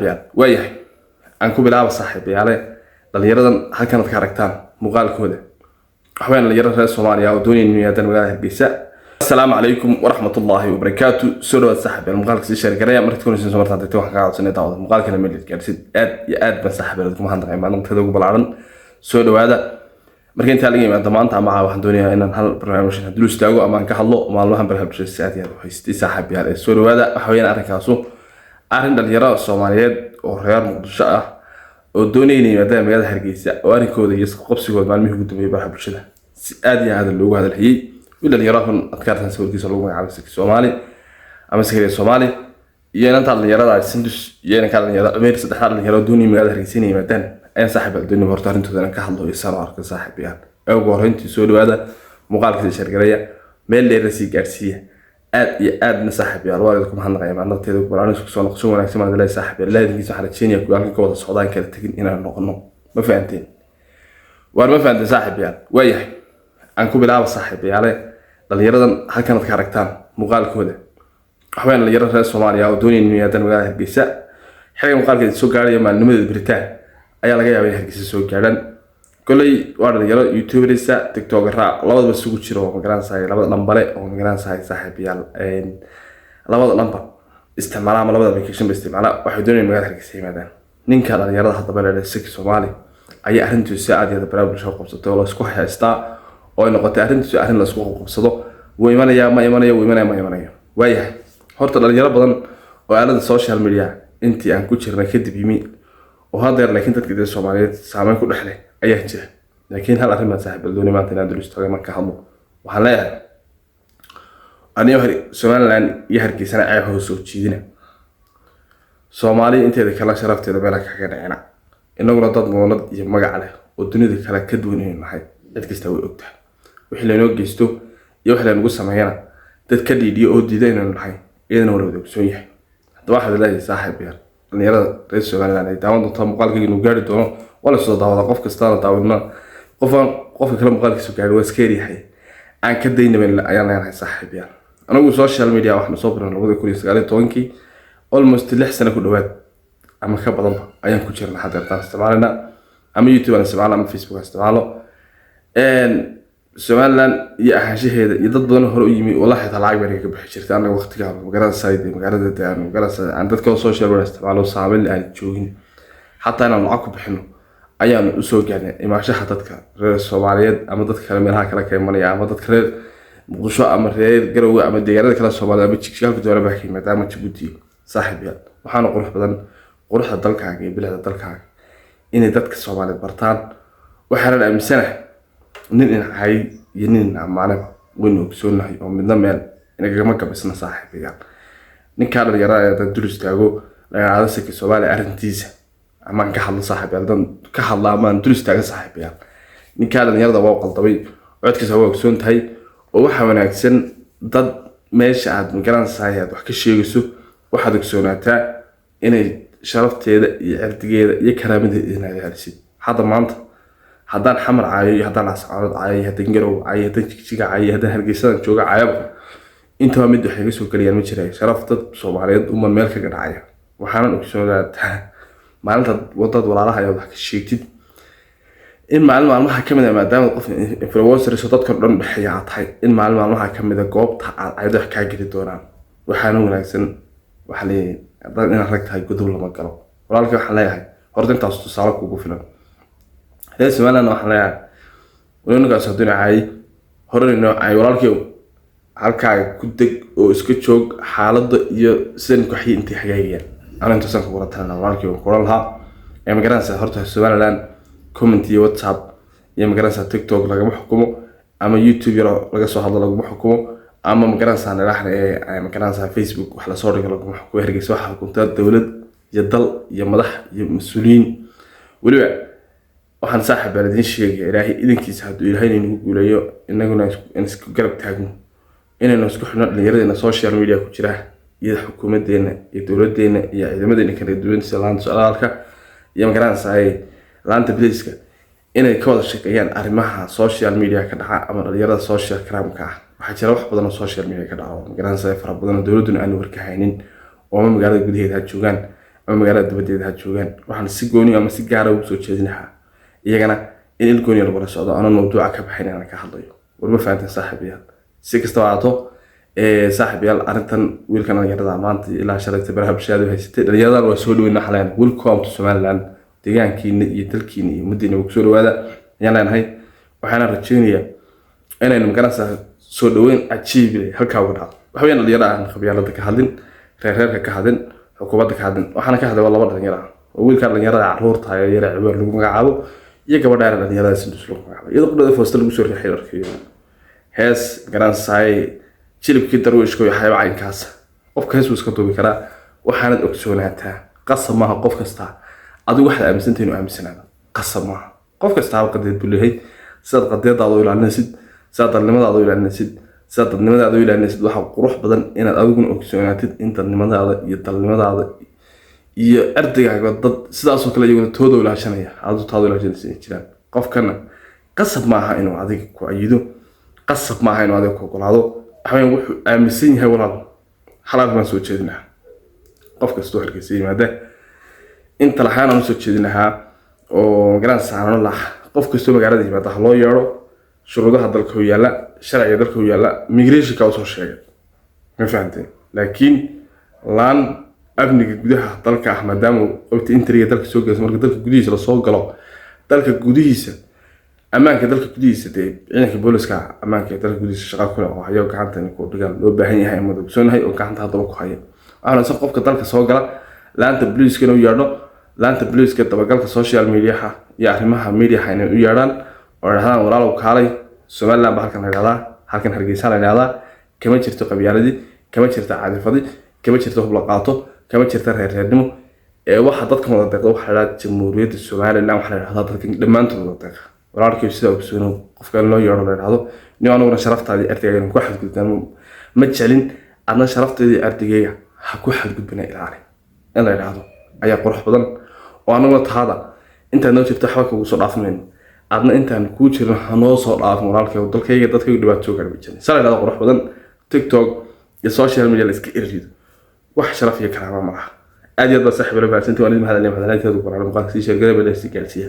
waayahay aan ku bilaabo saaxiibayaal dhalinyaradan halkan aad ka aragtaan muuqaalkooda waxaan dhalinyarada reer Soomaaliya oo doonayeen inay aadaan magaalada Hargeysa. Assalaamu calaykum waraxmatullaahi wabarakaatu. soo dhawaad saaxiibayaal muuqaalka si share gareeya markii kuna soo martaan dadka waxaan ka codsanay daawada muuqaalka meel gaarsiid aad iyo aad baan saaxiibayaal kuma hadlay maalinteeda ugu balaaran soo dhawaada markii inta laga yimaado maanta ama waxaan doonayaa inaan hal barnaamij hadii loo istaago ama aan ka hadlo maalmahan barnaamijka saacadiya haystay saaxiibayaal soo dhawaada waxa weeyaan arrinkaasu arrin dhalinyarada Soomaaliyeed oo reer Muqdisho ah oo doonayeen inay aadaan magaalada Hargeysa oo arrinkooda iyo isku qabsigooda maalmihii ugu dambeeyay baraha bulshada si aad iyo aad loogu hadalhayay wiil dhalinyarada adkaartan sawirkiisa lagu magacaabay Soomaali ama Soomaali Soomaali iyo inta dhalinyarada Sindus iyo inta dhalinyarada Ameer saddex dhalinyarada doonayeen magaalada Hargeysa inay aadaan ay saaxiibayaal doonayeen horta arrintooda ka hadlo isaan arka saaxiibayaal ee ugu horreyntii soo dhawaada muuqaalka shargareeya meel dheer si gaarsiiya aad iyo aad na saaxiibayaal waalidku ma hadlay maanteeda ku baraan isku soo noqosho wanaagsan ma leeyahay saaxiibayaal laadinkiisa waxa la jeenaya ku halka wada socdaan kala tagin inaan noqono ma fahanteen war ma fahanteen saaxiibayaal waayahay aan ku bilaabo saaxiibayaal dhalinyaradan halkan aad ka aragtaan muuqaalkooda waxaan dhalinyarada reer Soomaaliya oo doonayeen inay aadaan magaalada Hargeysa xilliga muuqaalka soo gaaraya maalnimadii Biritaan ayaa laga yaabay Hargeysa soo gaaraan kolay waa dhalinyaro YouTuberisa TikTokera labadaba isugu jiro oo magaranayay labada nambale oo magaranayay saaxiibayaal labada number isticmaala ama labada application isticmaala waxay doonayeen magaalada Hargeysa yimaadaan ninka dhalinyarada hadaba leeyahay Soomaali ayaa arrintiisa aad iyo aad soo qabsatay oo la isku haystaa oo ay noqotay arrintiisa arrin la isku qabsado way imanaya waayahay horta dhalinyaro badan oo aalada social media intii aan ku jirnay kadib yimi oo hadeer laakiin dadka Soomaaliyeed saameyn ku dhaxlay ayaa jira laakiin hal arrin ma saaxiibayaal doonay maanta inaan dul istaago marka hadlo waxaan leeyahay aniga Somaliland iyo Hargeysa ay hoos soo jiidina Soomaali inteeda kala sharafteeda meel ka dhacayna inaguna dad moolad iyo magac leh oo dunida kala ka duwan nahay cid kasta way ogtahay wixii la inoo geysto iyo wixii la nagu sameeyana dad ka dhiidiyo oo diiday inaan nahay iyadana wada ogsoon yahay hadda waxa la leeyahay saaxiibayaal dhalinyarada reer Somaliland ay daawan doonto muuqaalkayga inuu gaari doono wala soo daawada qof kasta daawada qofka kale muuqaalkiisa gaari waa iska yahay aan ka daynabeen ayaan leeyahay saaxiibayaal anagu social media waxna soo biran 2019 almost 6 sano ku dhawaad ama ka badan ayaan ku jirnaa hadda taan isticmaalna ama YouTube aan isticmaalo ama Facebook aan isticmaalo Somaliland iyo ahaanshaheeda iyo dad badan hore u yimi wallahi talaag bari ka bixi jirtay anaga waqtiga magaalada aan dadka social media isticmaalo saameyn aan joogin hatta inaan lacag ku bixino ayaan u soo gaarnay imaashaha dadka reer Soomaaliyeed ama dadka kale meelaha kala ka imanaya ama dadka reer Muqdisho ama reer Garowe ama deegaanada kala Soomaaliya ama jigjigalka doona baa ka maadaama Djibouti saaxiibayaal waxaan qurux badan quruxda dalkaaga iyo bilicda dalkaaga inay dadka Soomaaliyeed bartaan waxaan aaminsanahay nin ay iyo nin amaanaba weyn ogsoonahay oo midna meel inaga ma gabisna saaxiibayaal ninka dhalinyarada ee dul istaago dhalinyarada si Soomaaliya arrintiisa ama ka hadlo saaxiibayaal dan ka hadla ama dul istaaga saaxiibayaal ninka dhalinyarada waa qaldabay codkiisa waa ogsoon tahay oo waxa wanaagsan dad meesha aad magaranaysaa wax ka sheegayso waxaad ogsoonataa inay sharafteeda iyo cirdigeeda iyo karaamadeeda inaad helisid hadda maanta haddaan xamar caayo iyo haddaan ascaarad caayo haddaan garow caayo haddaan jigjiga caayo haddaan Hargeysa jooga caayaba inta mid waxay ka soo galiyaan ma jiray sharaf dad Soomaaliyeed uma meel kaga dhacaya waxaan ogsoonataa maalinta wadad walaalaha ay wax ka sheegtid in maalmaha kamid ah maadaama qof influencer soo dadka dhan bixiya tahay in maalmaha kamid ah goobta ay wax ka geli doonaan waxaan wanaagsan waxa leeyahay in rag tahay gudub lama galo walaalkii waxa leeyahay horta intaas tusaale kugu filan reer Somaliland waxa leeyahay wanaagaas hadii ay horeyno ay walaalkii halka ku deg oo iska joog xaaladda iyo sideen ku xigay intii hagaagayaan أنا أنت سانك قرأت أنا ورالك وقرالها يا مجرد هرتها السؤال كومنتي واتساب يا مجرد تيك توك لقى محكمه أما يوتيوب لقى صح هذا لقى محكمه أما مجرد أنا راح مجرد فيسبوك وحلا صورك لقى محكمه هرجع صح كنت الدولة يضل يا مدح يا مسؤولين ولو وحن صاحب بلدين شيء إلهي إذا كيس هادو إلهي نقول له إننا نسكو قرب تاجم إننا نسكو حنا اللي يردنا سوشيال ميديا كتيره iyo xukuumadeena iyo dawladeena iyo ciidamadeena kala duwan salaanta socdaalka iyo magaranayay laanta biliska inay ka wada shaqeeyaan arrimaha social media ka dhaca ama dhalinyarada social cramka waxa jira wax badan oo social media ka dhaca magaranayay fara badan oo dawladuna aan warka haynin oo magaalada gudaheeda joogan ama magaalada dabadeeda ha joogaan waxaan si gooni ama si gaar ah ugu soo jeedinayaa iyagana in il gooni lagu socdo ana mawduuca ka baxayn aan ka hadlayo warba faantan saaxiibayaal si kasta waato saaxiibayaal arintan wiilkan dhalinyarada maanta ilaa shalayta baraha bulshada haysatay dhalinyarada waa soo dhaweyn xalaan welcome to Somaliland deegaankiina iyo dalkiina iyo muddiina ugu soo dhawaada ayaan leenahay waxaan rajeynayaa inaynu magaranaysaa soo dhaweyn cajiib leh halka uga dhaco waxaan dhalinyarada aan qabyaalada ka hadlin reerka ka hadlin xukuumadda ka hadlin waxaan ka hadlay laba dhalinyarada oo wiilka dhalinyarada caruurta ay yara cibaar lagu magacaabo iyo gabadha dhalinyarada sidoo lagu magacaabo iyadoo qodada foosta lagu soo riixay arkayo hees garansay jilibkii darwiishku yahay caynkaas qofka hees iska duubi kara waxaanad ogsoonataa qasab maaha qof kasta adigu waxa aaminsantahay inuu aaminsanaado qasab maaha qof kasta qadeed buu leeyahay sad qadeedaadu ilaalinaysid sad dadnimadaadu ilaalinaysid sad dadnimadaadu ilaalinaysid waxa qurux badan inaad adiguna ogsoonaatid in dadnimadaada iyo dalnimadaada iyo ardayga dad sidaas oo kale iyaguna toodo ilaashanaya aadu taado ilaashanaysid jiraan qofkana qasab maaha inuu adiga ku ayido qasab maaha inuu adiga ku ogolaado waxaan wuxuu aaminsan yahay walaal xalaal ma soo jeedinaa qof kasta oo halkiisa yimaada inta lahaana ma soo jeedinaha oo garan saarno la qof kasta magaalada yimaada loo yeero shuruudaha dalka u yaala sharciga dalka u yaala migration ka soo sheegay ma fahanteen laakiin laan abniga gudaha dalka ah maadaama qofta intriga dalka soo gashay marka dalka gudihiisa la soo galo dalka gudihiisa amaanka dalka gudihiisa ciidanka booliska amaanka dalka gudihiisa shaqo kale oo hayo gacanta ku dhigan loo baahan yahay ama ogsoonahay oo gacanta hadaba ku hayo waxaan soo qofka dalka soo gala laanta booliska inuu yeedho laanta booliska dabagalka social media iyo arrimaha media inay u yeedhaan oo raadaan walaalow kaalay Somaliland ba halkan laga halkan Hargeysa la yiraahdaa kama jirto qabyaaladii kama jirto caadifadii kama jirto hub la qaato kama jirto reernimo waxa dadka wada deeqdo waxa la jamhuuriyadda Somaliland waxa la yiraahdaa dadka dhamaantood wada deeq walaalkii sida uu soo qofka loo yeero la yiraahdo nin anuguna sharaftaadii ardayga ku xadgudbaan ma jeclin adna sharaftaadii ardayga ha ku xadgudbina ilaali in la yiraahdo ayaa qurux badan oo anuguna taada inta noo jirto waxba ugu soo dhaafnayn adna intaan ku jirin hanoo soo dhaafmo walaalkay dalkayga dadka dhibaato gaar bijin salaada qurux badan TikTok iyo social media la iska irrido wax sharaf iyo karaama ma aha aad iyo aad saaxiib la baasantii waan idin mahadnaq mahadnaqeedu qoraan muqaalkiisa sheegay baa la istiqaalsiya